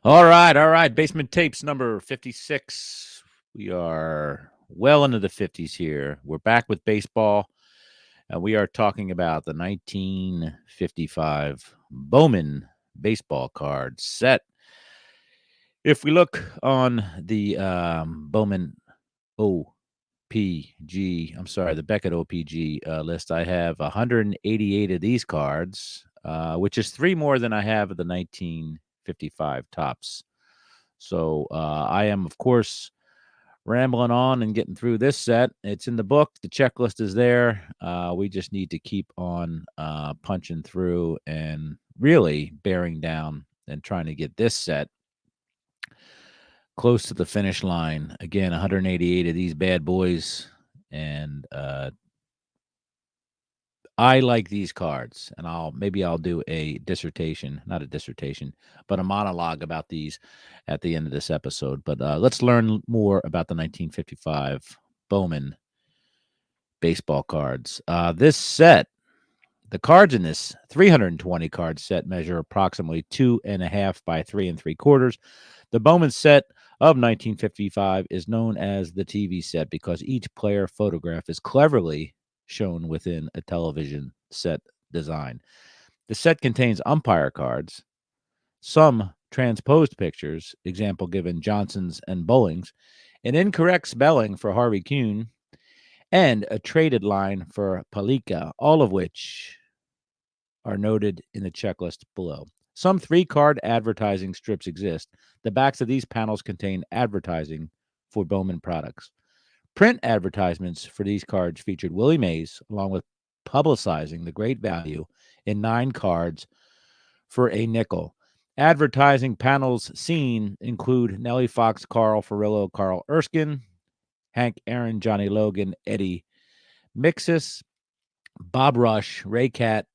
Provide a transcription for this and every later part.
All right. Basement tapes number 56. We are well into the 50s here. We're back with baseball, and we are talking about the 1955 Bowman baseball card set. If we look on the Bowman OPG, I'm sorry, the Beckett OPG list, I have 188 of these cards, which is three more than I have of the 1955 tops. So I am, of course, rambling on and getting through this set. It's in the book. The checklist is there. We just need to keep on punching through and really bearing down and trying to get this set close to the finish line. Again, 188 of these bad boys. And I like these cards, and I'll do a dissertation, not a dissertation, but a monologue about these at the end of this episode. But let's learn more about the 1955 Bowman baseball cards. This set, the cards in this 320 card set measure approximately 2.5 by 3 3/4. The Bowman set of 1955 is known as the TV set because each player photograph is cleverly shown within a television set design. The set contains umpire cards, some transposed pictures, example given Johnson's and Bowling's, an incorrect spelling for Harvey Kuhn, and a traded line for Palika, all of which are noted in the checklist below. Some three-card advertising strips exist. The backs of these panels contain advertising for Bowman products. Print advertisements for these cards featured Willie Mays, along with publicizing the great value in 9 cards for a nickel. Advertising panels seen include Nellie Fox, Carl Furillo, Carl Erskine, Hank Aaron, Johnny Logan, Eddie Mixis, Bob Rush, Ray Catt,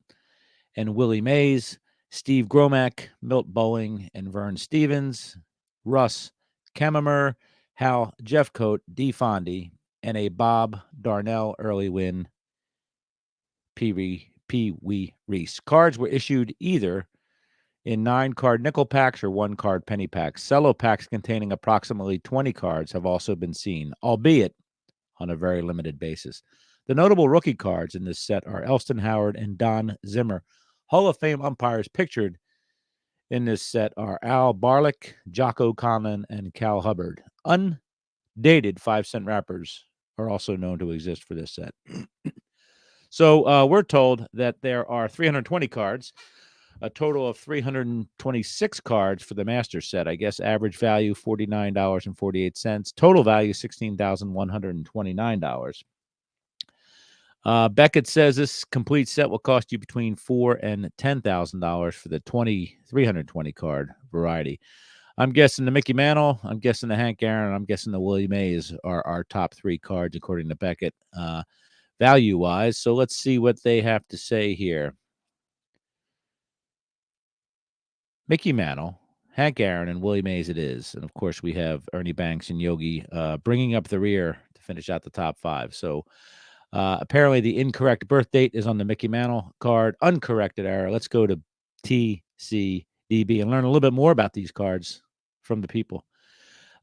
and Willie Mays, Steve Gromack, Milt Bowling, and Vern Stevens, Russ Kemmerer, Hal Jeffcoat, Dee Fondy, and a Bob Darnell early win, Pee Wee Reese. Cards were issued either in 9-card nickel packs or 1-card penny packs. Cello packs containing approximately 20 cards have also been seen, albeit on a very limited basis. The notable rookie cards in this set are Elston Howard and Don Zimmer. Hall of Fame umpires pictured in this set are Al Barlick, Jocko Conlon, and Cal Hubbard. Undated 5-cent wrappers are also known to exist for this set. So we're told that there are 320 cards, a total of 326 cards for the master set. I guess average value $49.48. Total value $16,129. Beckett says this complete set will cost you between $4,000 and $10,000 for the 320 card variety. I'm guessing the Mickey Mantle, I'm guessing the Hank Aaron, I'm guessing the Willie Mays are our top 3 cards according to Beckett, value wise. So let's see what they have to say here. Mickey Mantle, Hank Aaron, and Willie Mays it is. And of course, we have Ernie Banks and Yogi bringing up the rear to finish out the top 5. So apparently, the incorrect birth date is on the Mickey Mantle card. Uncorrected error. Let's go to TCDB and learn a little bit more about these cards from the people.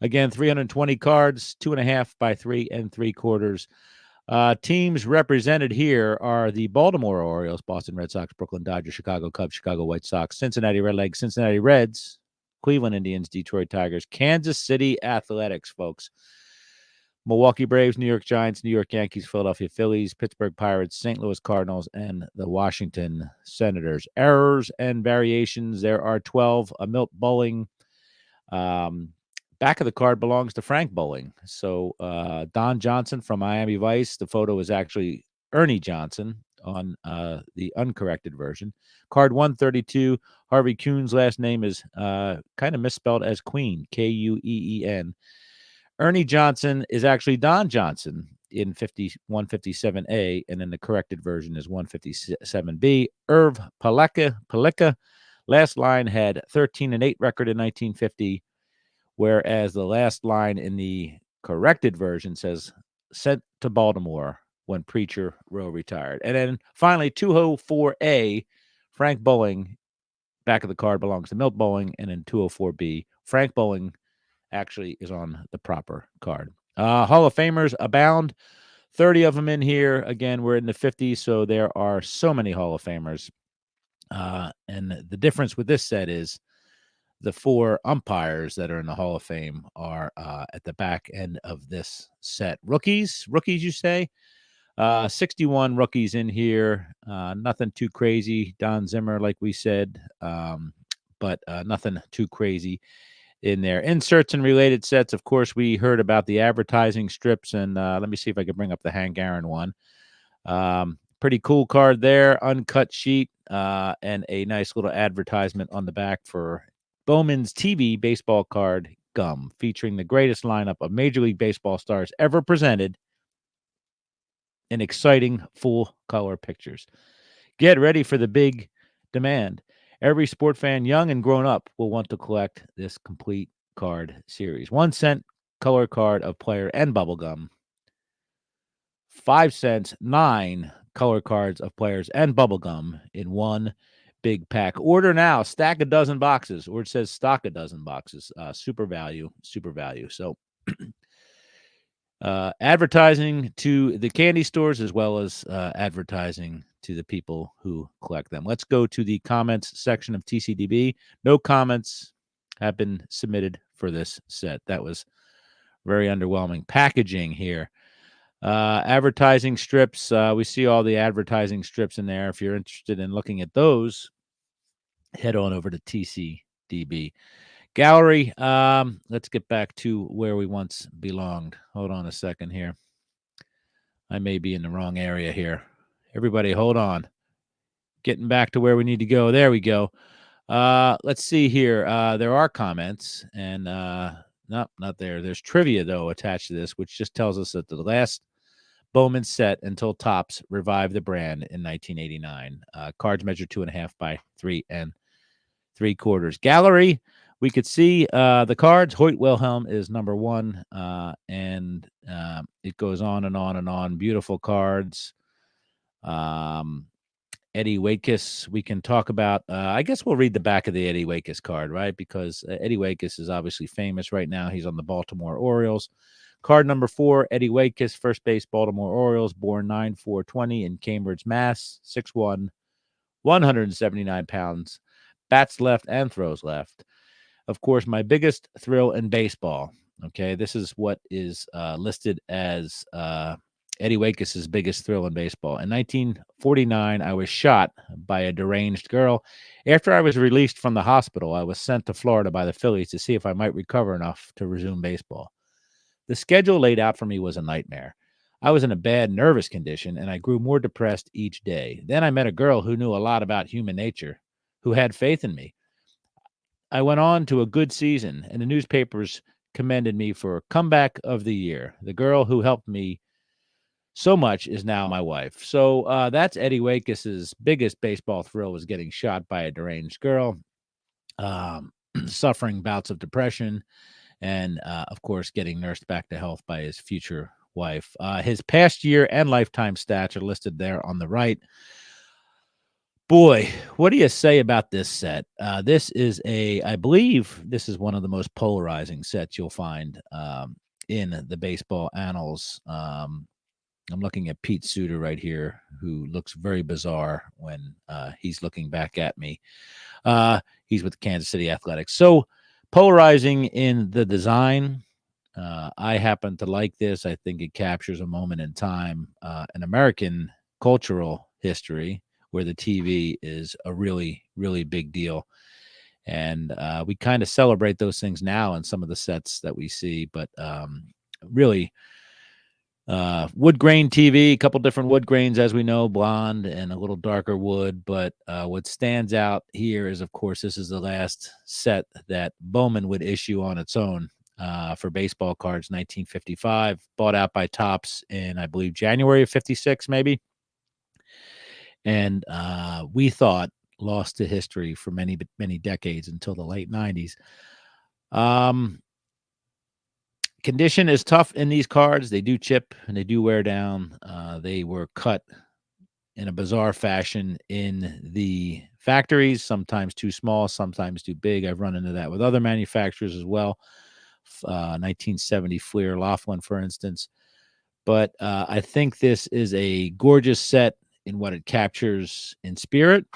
Again, 320 cards, 2.5 by 3 3/4. Teams represented here are the Baltimore Orioles, Boston Red Sox, Brooklyn Dodgers, Chicago Cubs, Chicago White Sox, Cincinnati Redlegs, Cincinnati Reds, Cleveland Indians, Detroit Tigers, Kansas City Athletics, folks. Milwaukee Braves, New York Giants, New York Yankees, Philadelphia Phillies, Pittsburgh Pirates, St. Louis Cardinals, and the Washington Senators. Errors and variations. There are 12. Milt Bowling. Back of the card belongs to Frank Bowling. So Don Johnson from Miami Vice. The photo is actually Ernie Johnson on the uncorrected version. Card 132. Harvey Kuhn's last name is kind of misspelled as Queen, Kueen. Ernie Johnson is actually Don Johnson in 157A, and then the corrected version is 157B. Irv Palika, last line had 13-8 record in 1950, whereas the last line in the corrected version says sent to Baltimore when Preacher Row retired. And then finally, 204A, Frank Bowling, back of the card belongs to Milt Bowling, and then 204B, Frank Bowling actually is on the proper card. Hall of Famers abound. 30 of them in here. Again, we're in the 50s, so there are so many Hall of Famers. And the difference with this set is the 4 umpires that are in the Hall of Fame are at the back end of this set. Rookies, you say? 61 rookies in here. Nothing too crazy. Don Zimmer, like we said, but nothing too crazy in there. Inserts and related sets. Of course, we heard about the advertising strips, and let me see if I can bring up the Hank Aaron one. Pretty cool card there, uncut sheet, and a nice little advertisement on the back for Bowman's TV baseball card gum, featuring the greatest lineup of Major League Baseball stars ever presented in exciting full-color pictures. Get ready for the big demand. Every sport fan, young and grown up, will want to collect this complete card series. 1 cent color card of player and bubblegum. 5 cents, 9 color cards of players and bubblegum in one big pack. Order now. Stack a dozen boxes, or it says stock a dozen boxes. Super value, super value. So advertising to the candy stores as well as advertising to the people who collect them. Let's go to the comments section of TCDB. No comments have been submitted for this set. That was very underwhelming. Packaging here. Advertising strips. We see all the advertising strips in there. If you're interested in looking at those, head on over to TCDB. Gallery. Let's get back to where we once belonged. Hold on a second here. I may be in the wrong area here. Everybody, hold on. Getting back to where we need to go. There we go. Let's see here. There are comments, and nope, not there. There's trivia, though, attached to this, which just tells us that the last Bowman set until Topps revived the brand in 1989. Cards measure 2.5 by 3 3/4. Gallery, we could see the cards. Hoyt Wilhelm is number 1, and it goes on and on and on. Beautiful cards. Eddie Waitkus, we can talk about. I guess we'll read the back of the Eddie Waitkus card, right? Because Eddie Waitkus is obviously famous right now. He's on the Baltimore Orioles. Card number 4, Eddie Waitkus, first base, Baltimore Orioles, born 9/4/20 in Cambridge, Mass. 6'1", 179 pounds, bats left and throws left. Of course, my biggest thrill in baseball. Okay, this is what is listed as Eddie Waitkus' biggest thrill in baseball. In 1949, I was shot by a deranged girl. After I was released from the hospital, I was sent to Florida by the Phillies to see if I might recover enough to resume baseball. The schedule laid out for me was a nightmare. I was in a bad nervous condition, and I grew more depressed each day. Then I met a girl who knew a lot about human nature, who had faith in me. I went on to a good season, and the newspapers commended me for comeback of the year. The girl who helped me so much is now my wife. So that's Eddie Waitkus' biggest baseball thrill, was getting shot by a deranged girl, suffering bouts of depression, and, of course, getting nursed back to health by his future wife. His past year and lifetime stats are listed there on the right. Boy, what do you say about this set? This is I believe this is one of the most polarizing sets you'll find in the baseball annals. I'm looking at Pete Suter right here, who looks very bizarre when he's looking back at me. He's with the Kansas City Athletics. So polarizing in the design. I happen to like this. I think it captures a moment in time, in American cultural history, where the TV is a really, really big deal. And we kind of celebrate those things now in some of the sets that we see, but really, wood grain TV, a couple different wood grains, as we know, blonde and a little darker wood. But what stands out here is, of course, this is the last set that Bowman would issue on its own for baseball cards, 1955, bought out by Topps in, I believe, January of 56, maybe. And we thought lost to history for many, many decades until the late 90s. Condition is tough in these cards. They do chip and they do wear down. They were cut in a bizarre fashion in the factories, sometimes too small, sometimes too big. I've run into that with other manufacturers as well. 1970 Fleer Laughlin, for instance. But I think this is a gorgeous set in what it captures in spirit,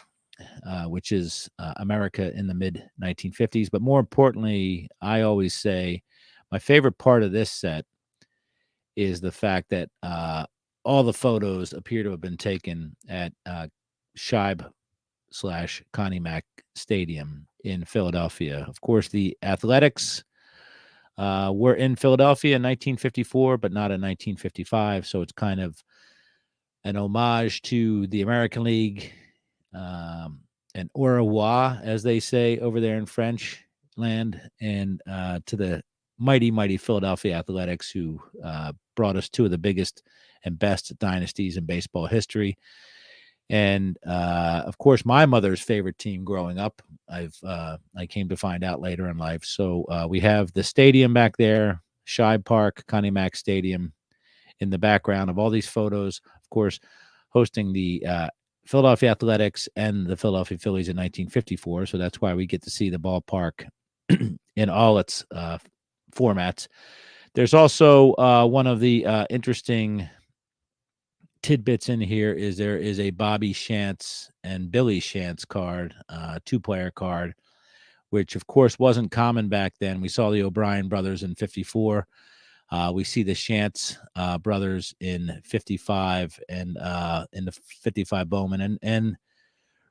which is America in the mid 1950s. But more importantly, I always say my favorite part of this set is the fact that all the photos appear to have been taken at Scheib slash Connie Mack Stadium in Philadelphia. Of course, the Athletics were in Philadelphia in 1954, but not in 1955. So it's kind of an homage to the American League, and au revoir, as they say over there in French land, and to the mighty, mighty Philadelphia Athletics, who brought us two of the biggest and best dynasties in baseball history. And of course, my mother's favorite team growing up. I came to find out later in life. So we have the stadium back there, Shibe Park, Connie Mack Stadium, in the background of all these photos. Of course, hosting the Philadelphia Athletics and the Philadelphia Phillies in 1954. So that's why we get to see the ballpark in all its formats. There's also one of the interesting tidbits in here is there is a Bobby Shantz and Billy Shantz card, two-player card, which of course wasn't common back then. We saw the O'Brien brothers in 54. We see the Shantz brothers in 55 and in the 55 Bowman. And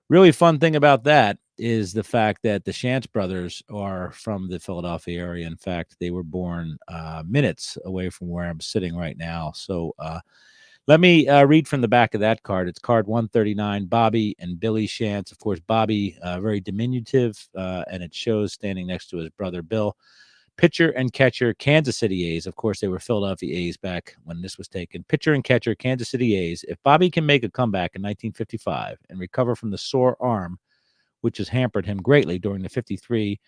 really fun thing about that is the fact that the Shantz brothers are from the Philadelphia area. In fact, they were born minutes away from where I'm sitting right now. So let me read from the back of that card. It's card 139, Bobby and Billy Shantz. Of course, Bobby, very diminutive, and it shows standing next to his brother Bill. Pitcher and catcher, Kansas City A's. Of course, they were Philadelphia A's back when this was taken. Pitcher and catcher, Kansas City A's. If Bobby can make a comeback in 1955 and recover from the sore arm, which has hampered him greatly during the 53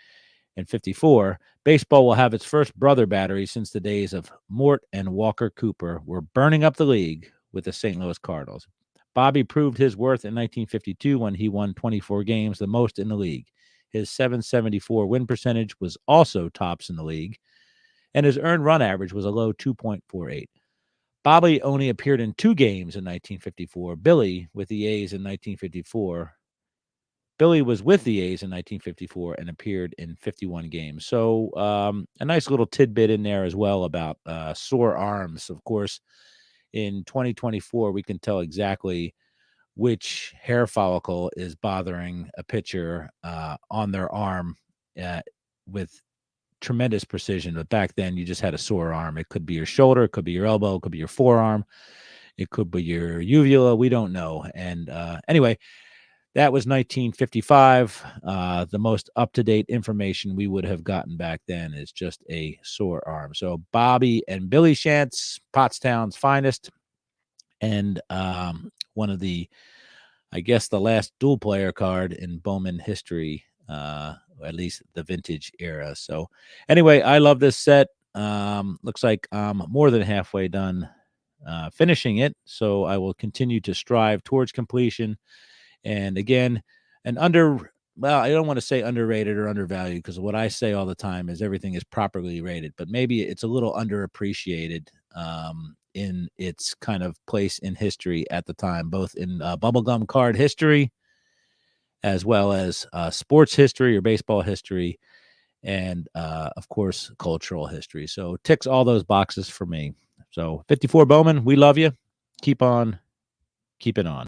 and 54, baseball will have its first brother battery since the days of Mort and Walker Cooper were burning up the league with the St. Louis Cardinals. Bobby proved his worth in 1952 when he won 24 games, the most in the league. His .774 win percentage was also tops in the league, and his earned run average was a low 2.48. Bobby only appeared in 2 games in 1954. Billy with the A's in 1954. Billy was with the A's in 1954 and appeared in 51 games. So a nice little tidbit in there as well about sore arms. Of course, in 2024, we can tell exactly which hair follicle is bothering a pitcher on their arm with tremendous precision. But back then, you just had a sore arm. It could be your shoulder, it could be your elbow, it could be your forearm, it could be your uvula. We don't know. And anyway, that was 1955. The most up-to-date information we would have gotten back then is just a sore arm. So Bobby and Billy Shantz, Pottstown's finest, and one of the, I guess, the last dual player card in Bowman history, at least the vintage era. So anyway, I love this set. Looks like I'm more than halfway done finishing it. So I will continue to strive towards completion. And again, well, I don't want to say underrated or undervalued, because what I say all the time is everything is properly rated, but maybe it's a little underappreciated in its kind of place in history at the time, both in bubblegum card history as well as sports history or baseball history, and of course, cultural history. So ticks all those boxes for me. So 54 Bowman, we love you. Keep on keeping on.